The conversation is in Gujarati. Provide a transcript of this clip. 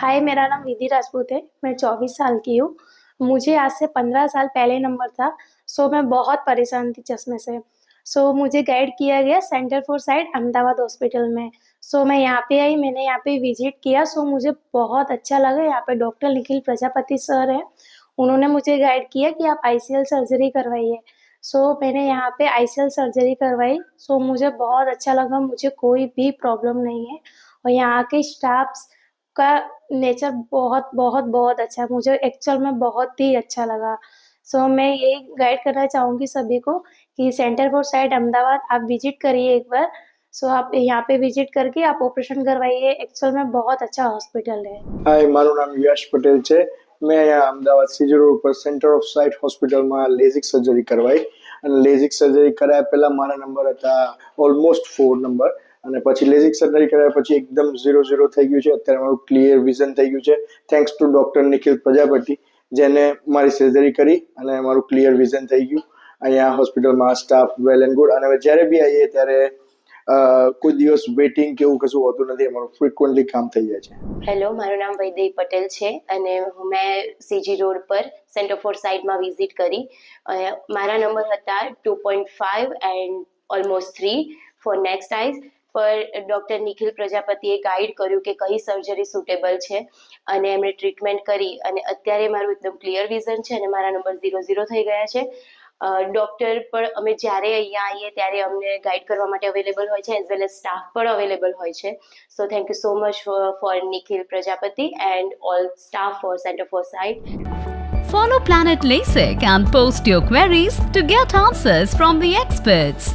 हाय, मेरा नाम विधि राजपूत है। मैं 24 साल की हूँ। मुझे आज से 15 साल पहले नंबर था। मैं बहुत परेशान थी चश्मे से। मुझे गाइड किया गया centre for site Ahmedabad hospital में। मैं यहाँ पे आई, मैंने यहाँ पे विजिट किया। मुझे बहुत अच्छा लगा। यहाँ पे डॉक्टर निखिल प्रजापति सर हैं। उन्होंने मुझे गाइड किया कि आप आईसीएल सर्जरी करवाइए। मैंने यहाँ पे आईसीएल सर्जरी करवाई। मुझे बहुत अच्छा लगा। मुझे कोई भी प्रॉब्लम नहीं है और यहाँ के स्टाफ्स का नेचर बहुत बहुत बहुत अच्छा है। मुझे एक्चुअल में बहुत ही अच्छा लगा। मैं यही गाइड करना चाहूँगी सभी को कि सेंटर फॉर साइट अहमदाबाद आप विजिट करिए एक बार। आप यहाँ पे विजिट करके आप ऑपरेशन करवाइए। एक्चुअल में बहुत अच्छा हॉस्पिटल है। हाय, મારું નામ યશ પટેલ છે. મેં અહીંયા અમદાવાદ સીજી રોડ પર સેન્ટર ઓફ સાઇટ હોસ્પિટલમાં લેઝિક સર્જરી કરવાઈ અને લેઝિક સર્જરી કરાયા પહેલા મારા નંબર હતા ઓલમોસ્ટ 4 નંબર અને પછી લેઝિક સર્જરી કરાયા પછી એકદમ 0 થઈ ગયું છે. અત્યારે મારું ક્લિયર વિઝન થઈ ગયું છે thanks to doctor Nikhil Prajapati જેને મારી સર્જરી કરી અને મારું ક્લિયર વિઝન થઈ ગયું. અહીંયા હોસ્પિટલમાં સ્ટાફ વેલ એન્ડ ગુડ અને જ્યારે બી આવીએ ત્યારે કોઈ દિવસ વેઇટિંગ કે એવું કશું હોતું નથી. અમારું ફ્રિકવન્ટલી કામ થઈ જાય છે. હેલો, મારું નામ વૈદેહી પટેલ છે અને મેં સીજી રોડ પર સેન્ટર ફોર સાઇટમાં વિઝિટ કરી. મારા નંબર હતા 2.5 and almost 3 for next eyes. પર ડૉક્ટર નિખિલ પ્રજાપતિએ ગાઈડ કર્યું કે કઈ સર્જરી સુટેબલ છે અને એમણે ટ્રીટમેન્ટ કરી અને અત્યારે મારું એકદમ ક્લિયર વિઝન છે અને મારા નંબર 0 થઈ ગયા છે. ડૉક્ટર પણ અમે જ્યારે અહીંયા આવીએ ત્યારે અમને ગાઈડ કરવા માટે અવેલેબલ હોય છે એઝ વેલ એઝ સ્ટાફ પણ અવેલેબલ હોય છે. Thank you so much for Nikhil Prajapati and all staff four centre for site. Follow Planet LASIK and post your queries to get answers from the experts.